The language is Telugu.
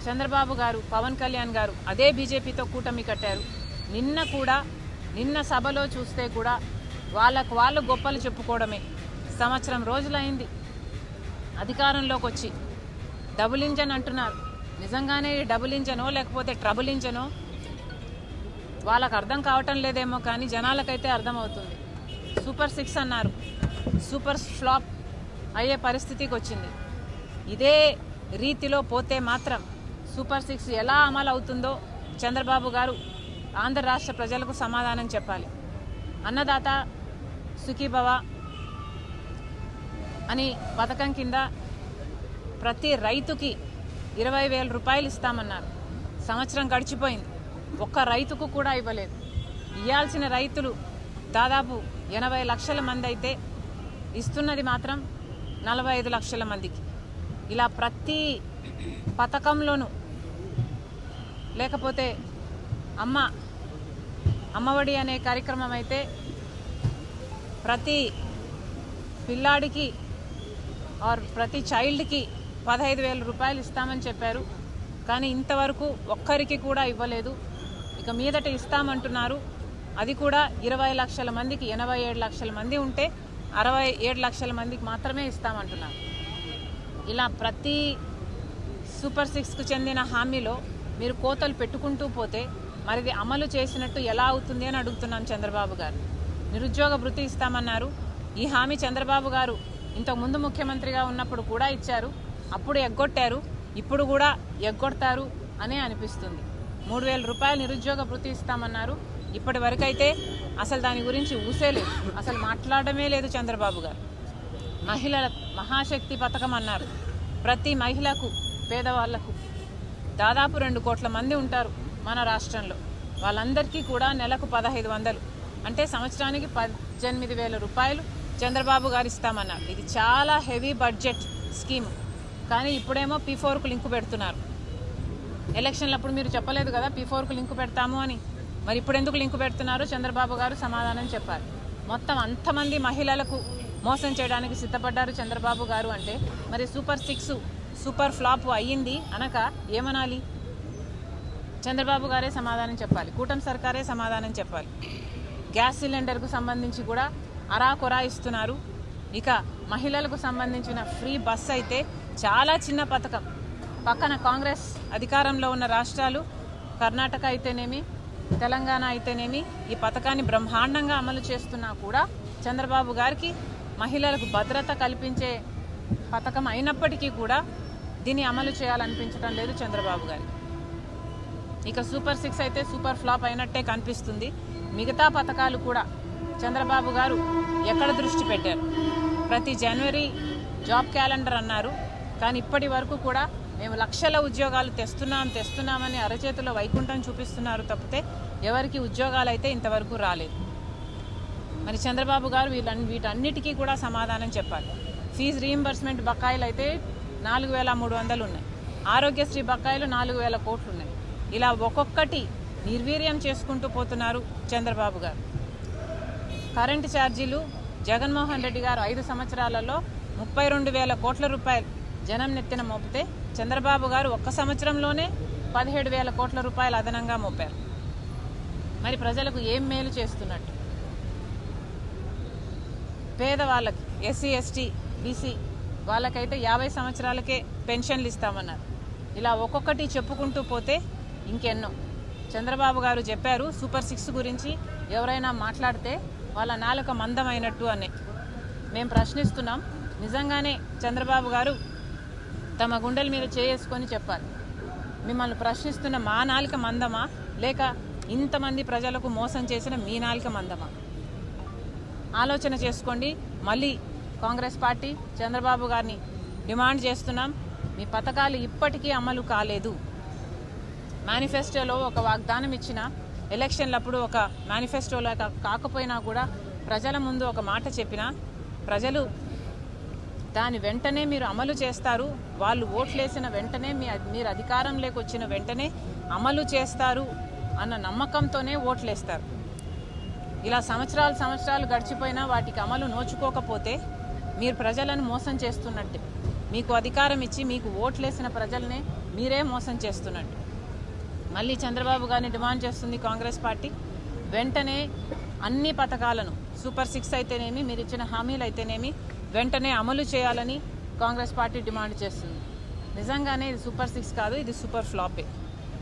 చంద్రబాబు గారు, పవన్ కళ్యాణ్ గారు అదే బీజేపీతో కూటమి కట్టారు. నిన్న సభలో చూస్తే కూడా వాళ్ళు గొప్పలు చెప్పుకోవడమే. సంవత్సరం రోజులైంది అధికారంలోకి వచ్చి. డబుల్ ఇంజన్ అంటున్నారు. నిజంగానే డబుల్ ఇంజనో లేకపోతే ట్రబుల్ ఇంజనో వాళ్ళకు అర్థం కావటం లేదేమో, కానీ జనాలకైతే అర్థమవుతుంది. సూపర్ 6 అన్నారు, సూపర్ ఫ్లాప్ అయ్యే పరిస్థితికి వచ్చింది. ఇదే రీతిలో పోతే మాత్రం సూపర్ 6 ఎలా అమలు అవుతుందో చంద్రబాబు గారు ఆంధ్ర రాష్ట్ర ప్రజలకు సమాధానం చెప్పాలి. అన్నదాత సుఖీభవ అని పథకం కింద ప్రతి రైతుకి 20,000 రూపాయలు ఇస్తామన్నారు. సంవత్సరం గడిచిపోయింది, ఒక్క రైతుకు కూడా ఇవ్వలేదు. ఇవ్వాల్సిన రైతులు దాదాపు 80 లక్షల మంది అయితే ఇస్తున్నది మాత్రం 45 లక్షల మందికి. ఇలా ప్రతి పథకంలోనూ, లేకపోతే అమ్మఒడి అనే కార్యక్రమం అయితే ప్రతి పిల్లాడికి ప్రతి చైల్డ్కి 15,000 రూపాయలు ఇస్తామని చెప్పారు. కానీ ఇంతవరకు ఒక్కరికి కూడా ఇవ్వలేదు. ఇక మీదట ఇస్తామంటున్నారు. అది కూడా 20 లక్షల మందికి. 87 లక్షల మంది ఉంటే 67 లక్షల మందికి మాత్రమే ఇస్తామంటున్నారు. ఇలా ప్రతి సూపర్ 6కు చెందిన హామీలో మీరు కోతలు పెట్టుకుంటూ పోతే మరిది అమలు చేసినట్టు ఎలా అవుతుంది అని అడుగుతున్నాం చంద్రబాబు గారు. నిరుద్యోగ భృతి ఇస్తామన్నారు. ఈ హామీ చంద్రబాబు గారు ఇంతకుముందు ముఖ్యమంత్రిగా ఉన్నప్పుడు కూడా ఇచ్చారు. అప్పుడు ఎగ్గొట్టారు, ఇప్పుడు కూడా ఎగ్గొడతారు అనే అనిపిస్తుంది. 3,000 రూపాయలు నిరుద్యోగ భృతి ఇస్తామన్నారు. ఇప్పటి వరకైతే అసలు దాని గురించి ఊసేలేదు, అసలు మాట్లాడమే లేదు చంద్రబాబు గారు. మహిళల మహాశక్తి పథకం అన్నారు. ప్రతి మహిళకు, పేదవాళ్లకు దాదాపు 2 కోట్ల మంది ఉంటారు మన రాష్ట్రంలో. వాళ్ళందరికీ కూడా నెలకు 1,500, అంటే సంవత్సరానికి 18,000 రూపాయలు చంద్రబాబు గారు ఇస్తామన్నారు. ఇది చాలా హెవీ బడ్జెట్ స్కీమ్. కానీ ఇప్పుడేమో P4కు లింకు పెడుతున్నారు. ఎలక్షన్లప్పుడు మీరు చెప్పలేదు కదా P4కు లింకు పెడతాము అని. మరి ఇప్పుడు ఎందుకు లింకు పెడుతున్నారో చంద్రబాబు గారు సమాధానం చెప్పారు. మొత్తం అంతమంది మహిళలకు మోసం చేయడానికి సిద్ధపడ్డారు చంద్రబాబు గారు అంటే మరి సూపర్ 6 సూపర్ ఫ్లాప్ అయ్యింది అనక ఏమనాలి? చంద్రబాబు గారే సమాధానం చెప్పాలి, కూటమి సర్కారే సమాధానం చెప్పాలి. గ్యాస్ సిలిండర్కు సంబంధించి కూడా అరాకొరా ఇస్తున్నారు. ఇక మహిళలకు సంబంధించిన ఫ్రీ బస్ అయితే చాలా చిన్న పథకం. పక్కన కాంగ్రెస్ అధికారంలో ఉన్న రాష్ట్రాలు కర్ణాటక అయితేనేమి, తెలంగాణ అయితేనేమి ఈ పథకాన్ని బ్రహ్మాండంగా అమలు చేస్తున్నా కూడా చంద్రబాబు గారికి మహిళలకు భద్రత కల్పించే పథకం అయినప్పటికీ కూడా దీన్ని అమలు చేయాలనిపించడం లేదు చంద్రబాబు గారికి. ఇక సూపర్ 6 అయితే సూపర్ ఫ్లాప్ అయినట్టే కనిపిస్తుంది. మిగతా పథకాలు కూడా చంద్రబాబు గారు ఎక్కడ దృష్టి పెట్టారు? ప్రతి జనవరి జాబ్ క్యాలెండర్ అన్నారు. కానీ ఇప్పటి వరకు కూడా మేము లక్షల ఉద్యోగాలు తెస్తున్నామని అరచేతిలో వైకుంఠం చూపిస్తున్నారు తప్పితే ఎవరికి ఉద్యోగాలు అయితే ఇంతవరకు రాలేదు. మరి చంద్రబాబు గారు వీటన్నిటికీ కూడా సమాధానం చెప్పాలి. ఫీజు రీయింబర్స్మెంట్ బకాయిలు అయితే 4,300 ఉన్నాయి. ఆరోగ్యశ్రీ బకాయిలు 4,000 కోట్లు ఉన్నాయి. ఇలా ఒక్కొక్కటి నిర్వీర్యం చేసుకుంటూ పోతున్నారు చంద్రబాబు గారు. కరెంటు ఛార్జీలు జగన్మోహన్ రెడ్డి గారు 5 సంవత్సరాలలో 32,000 కోట్ల రూపాయలు జనం నెత్తిన మోపితే చంద్రబాబు గారు ఒక్క సంవత్సరంలోనే 17,000 కోట్ల రూపాయలు అదనంగా మోపారు. మరి ప్రజలకు ఏం మేలు చేస్తున్నట్టు? పేదవాళ్ళకి, ఎస్సీ ఎస్టీ బీసీ వాళ్ళకైతే 50 సంవత్సరాలకే పెన్షన్లు ఇస్తామన్నారు. ఇలా ఒక్కొక్కటి చెప్పుకుంటూ పోతే ఇంకెన్నో. చంద్రబాబు గారు చెప్పారు సూపర్ 6 గురించి ఎవరైనా మాట్లాడితే వాళ్ళ నాలుక మందమైనట్టు అని. మేము ప్రశ్నిస్తున్నాం, నిజంగానే చంద్రబాబు గారు తమ గుండెల మీద చేసుకొని చెప్పాలి. మిమ్మల్ని ప్రశ్నిస్తున్న మా నాలుక మందమా, లేక ఇంతమంది ప్రజలకు మోసం చేసిన మీ నాలుక మందమా? ఆలోచన చేసుకోండి. మళ్ళీ కాంగ్రెస్ పార్టీ చంద్రబాబు గారిని డిమాండ్ చేస్తున్నాం, మీ పథకాలు ఇప్పటికీ అమలు కాలేదు. మేనిఫెస్టోలో ఒక వాగ్దానం ఇచ్చిన, ఎలక్షన్లప్పుడు ఒక మేనిఫెస్టోలో కాకపోయినా కూడా ప్రజల ముందు ఒక మాట చెప్పినా ప్రజలు దాని వెంటనే మీరు అమలు చేస్తారు, వాళ్ళు ఓట్లేసిన వెంటనే మీరు అధికారంలోకి వచ్చిన వెంటనే అమలు చేస్తారు అన్న నమ్మకంతోనే ఓట్లేస్తారు. ఇలా సంవత్సరాలు గడిచిపోయినా వాటికి అమలు నోచుకోకపోతే మీరు ప్రజలను మోసం చేస్తున్నట్టే. మీకు అధికారం ఇచ్చి మీకు ఓట్లేసిన ప్రజల్నే మీరే మోసం చేస్తున్నట్టు. మళ్ళీ చంద్రబాబు గారిని డిమాండ్ చేస్తుంది కాంగ్రెస్ పార్టీ. వెంటనే అన్ని పథకాలను సూపర్ 6 అయితేనేమి, మీరు ఇచ్చిన హామీలు అయితేనేమి వెంటనే అమలు చేయాలని కాంగ్రెస్ పార్టీ డిమాండ్ చేస్తుంది. నిజంగానే ఇది సూపర్ 6 కాదు, ఇది సూపర్ ఫ్లాపే.